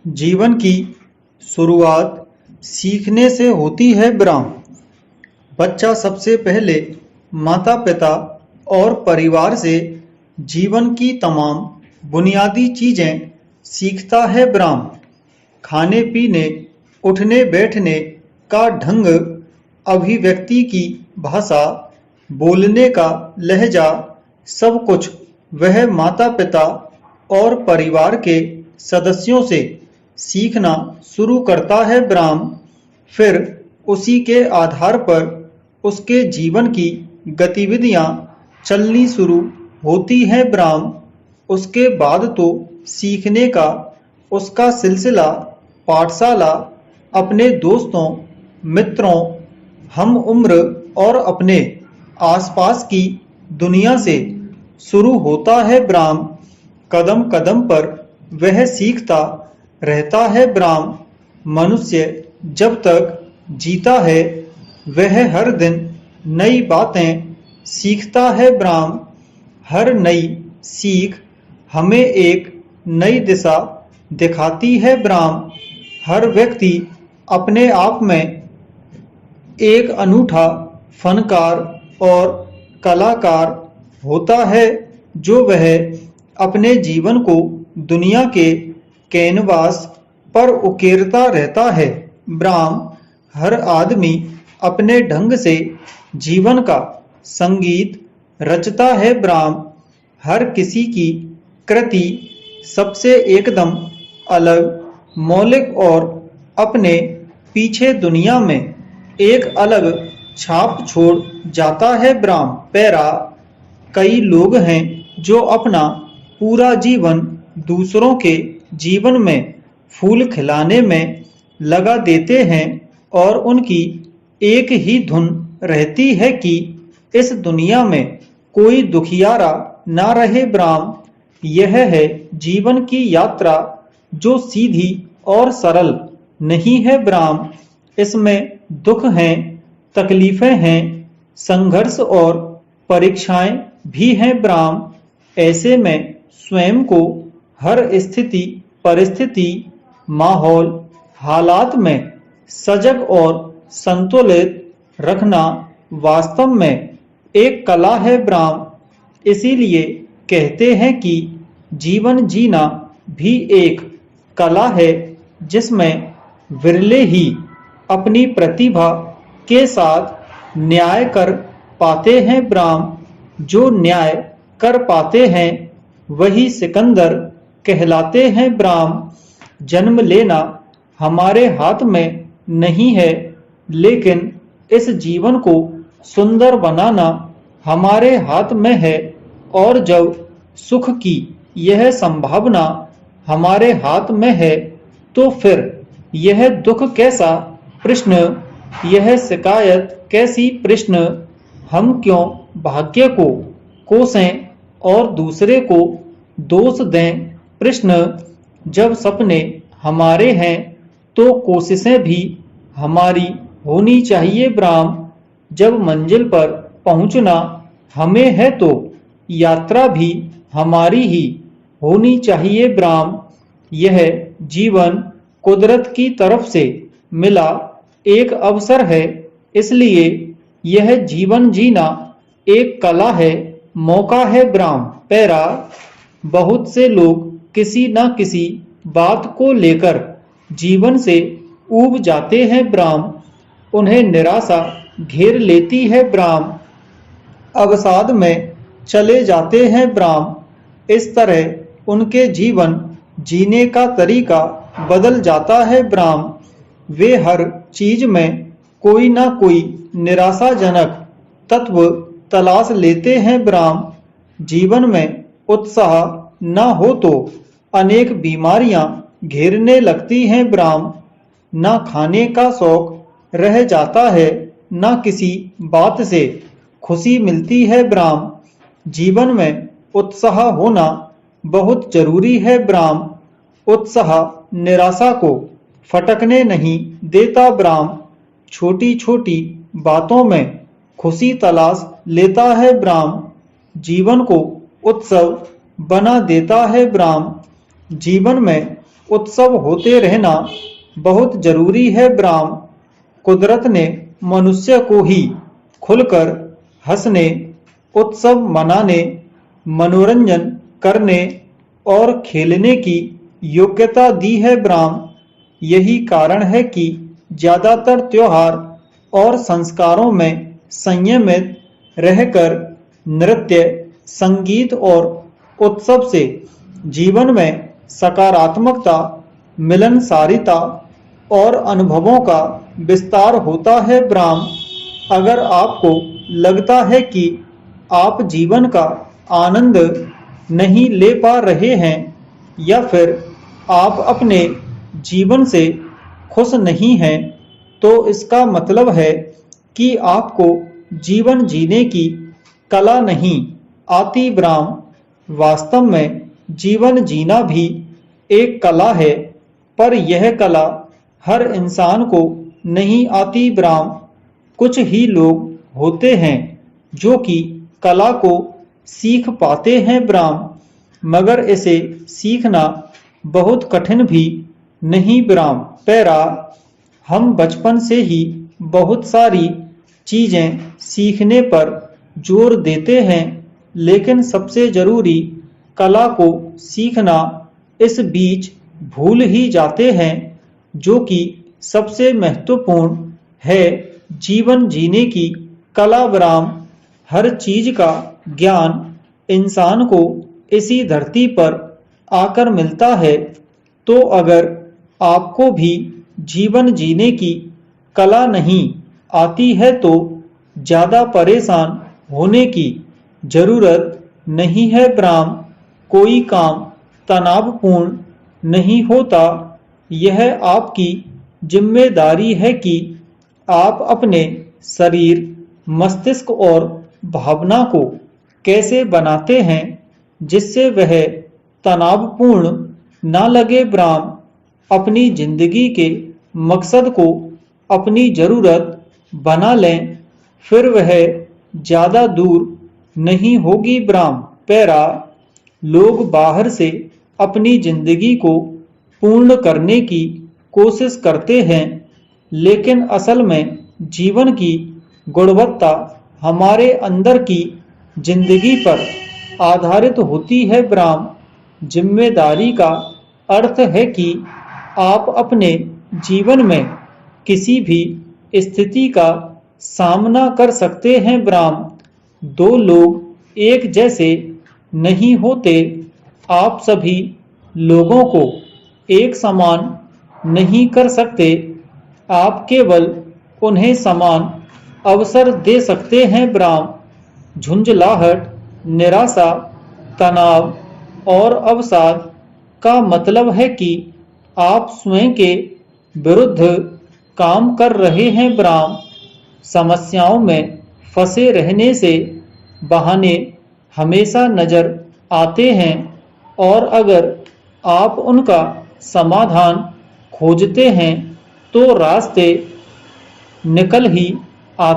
जीवन की शुरुआत सीखने से होती है ब्राह्म। बच्चा सबसे पहले माता पिता और परिवार से जीवन की तमाम बुनियादी चीजें सीखता है ब्राह्म। खाने पीने, उठने बैठने का ढंग, अभिव्यक्ति की भाषा, बोलने का लहजा, सब कुछ वह माता पिता और परिवार के सदस्यों से सीखना शुरू करता है ब्राह्म। फिर उसी के आधार पर उसके जीवन की गतिविधियां चलनी शुरू होती हैं ब्राह्म। उसके बाद तो सीखने का उसका सिलसिला पाठशाला, अपने दोस्तों, मित्रों, हम उम्र और अपने आसपास की दुनिया से शुरू होता है ब्राह्म। कदम कदम पर वह सीखता रहता है ब्राह्म। मनुष्य जब तक जीता है वह हर दिन नई बातें सीखता है ब्राह्म। हर नई सीख हमें एक नई दिशा दिखाती है ब्राह्म। हर व्यक्ति अपने आप में एक अनूठा फनकार और कलाकार होता है, जो वह अपने जीवन को दुनिया के कैनवास पर उकेरता रहता है ब्राह्म। हर आदमी अपने ढंग से जीवन का संगीत रचता है ब्राह्म। हर किसी की कृति सबसे एकदम अलग, मौलिक और अपने पीछे दुनिया में एक अलग छाप छोड़ जाता है ब्राह्म। पैरा, कई लोग हैं जो अपना पूरा जीवन दूसरों के जीवन में फूल खिलाने में लगा देते हैं और उनकी एक ही धुन रहती है कि इस दुनिया में कोई दुखियारा ना रहे ब्राह्म। यह है जीवन की यात्रा जो सीधी और सरल नहीं है ब्राह्म। इसमें दुख हैं, तकलीफें हैं, संघर्ष और परीक्षाएं भी हैं ब्राह्म। ऐसे में स्वयं को हर स्थिति, परिस्थिति, माहौल, हालात में सजग और संतुलित रखना वास्तव में एक कला है ब्राह्म। इसीलिए कहते हैं कि जीवन जीना भी एक कला है, जिसमें विरले ही अपनी प्रतिभा के साथ न्याय कर पाते हैं ब्राह्म। जो न्याय कर पाते हैं वही सिकंदर कहलाते हैं ब्राह्म। जन्म लेना हमारे हाथ में नहीं है, लेकिन इस जीवन को सुंदर बनाना हमारे हाथ में है। और जब सुख की यह संभावना हमारे हाथ में है, तो फिर यह दुख कैसा प्रश्न, यह शिकायत कैसी प्रश्न। हम क्यों भाग्य को कोसें और दूसरे को दोष दें प्रश्न। जब सपने हमारे हैं तो कोशिशें भी हमारी होनी चाहिए ब्राह्म। जब मंजिल पर पहुंचना हमें है तो यात्रा भी हमारी ही होनी चाहिए ब्राह्म। यह जीवन कुदरत की तरफ से मिला एक अवसर है, इसलिए यह जीवन जीना एक कला है, मौका है ब्राह्म। पैरा, बहुत से लोग किसी न किसी बात को लेकर जीवन से ऊब जाते हैं ब्राह्म। उन्हें निराशा घेर लेती है ब्राह्म, अवसाद में चले जाते हैं ब्राह्म। इस तरह उनके जीवन जीने का तरीका बदल जाता है ब्राह्म। वे हर चीज में कोई ना कोई निराशाजनक तत्व तलाश लेते हैं ब्राह्म। जीवन में उत्साह न हो तो अनेक बीमारियां घेरने लगती हैं ब्राह्म। न खाने का शौक रह जाता है, न किसी बात से खुशी मिलती है ब्राह्म। जीवन में उत्साह होना बहुत जरूरी है ब्राह्म। उत्साह निराशा को फटकने नहीं देता ब्राह्म। छोटी छोटी बातों में खुशी तलाश लेता है ब्राह्म। जीवन को उत्सव बना देता है ब्राह्म। जीवन में उत्सव होते रहना बहुत जरूरी है ब्राह्म। कुदरत ने मनुष्य को ही खुलकर हंसने, उत्सव मनाने, मनोरंजन करने और खेलने की योग्यता दी है ब्राह्म। यही कारण है कि ज्यादातर त्योहार और संस्कारों में संयमित रहकर नृत्य, संगीत और उत्सव से जीवन में सकारात्मकता, मिलनसारिता और अनुभवों का विस्तार होता है ब्राह्म। अगर आपको लगता है कि आप जीवन का आनंद नहीं ले पा रहे हैं या फिर आप अपने जीवन से खुश नहीं हैं, तो इसका मतलब है कि आपको जीवन जीने की कला नहीं आती ब्राह्म। वास्तव में जीवन जीना भी एक कला है, पर यह कला हर इंसान को नहीं आती ब्राह्म। कुछ ही लोग होते हैं जो कि कला को सीख पाते हैं ब्राह्म, मगर इसे सीखना बहुत कठिन भी नहीं ब्राह्म। पैरा, हम बचपन से ही बहुत सारी चीजें सीखने पर जोर देते हैं, लेकिन सबसे जरूरी कला को सीखना इस बीच भूल ही जाते हैं, जो कि सबसे महत्वपूर्ण है, जीवन जीने की कला ब्राह्म। हर चीज का ज्ञान इंसान को इसी धरती पर आकर मिलता है। तो अगर आपको भी जीवन जीने की कला नहीं आती है तो ज्यादा परेशान होने की जरूरत नहीं है ब्राह्म। कोई काम तनावपूर्ण नहीं होता। यह आपकी जिम्मेदारी है कि आप अपने शरीर, मस्तिष्क और भावना को कैसे बनाते हैं जिससे वह तनावपूर्ण ना लगे ब्राह्म। अपनी जिंदगी के मकसद को अपनी जरूरत बना लें, फिर वह ज्यादा दूर नहीं होगी ब्राह्म। पैरा, लोग बाहर से अपनी जिंदगी को पूर्ण करने की कोशिश करते हैं, लेकिन असल में जीवन की गुणवत्ता हमारे अंदर की जिंदगी पर आधारित होती है ब्राह्म। जिम्मेदारी का अर्थ है कि आप अपने जीवन में किसी भी स्थिति का सामना कर सकते हैं ब्राह्म। दो लोग एक जैसे नहीं होते। आप सभी लोगों को एक समान नहीं कर सकते। आप केवल उन्हें समान अवसर दे सकते हैं ब्राह्म। झुंझलाहट, निराशा, तनाव और अवसाद का मतलब है कि आप स्वयं के विरुद्ध काम कर रहे हैं ब्राह्म। समस्याओं में फंसे रहने से बहाने हमेशा नजर आते हैं, और अगर आप उनका समाधान खोजते हैं तो रास्ते निकल ही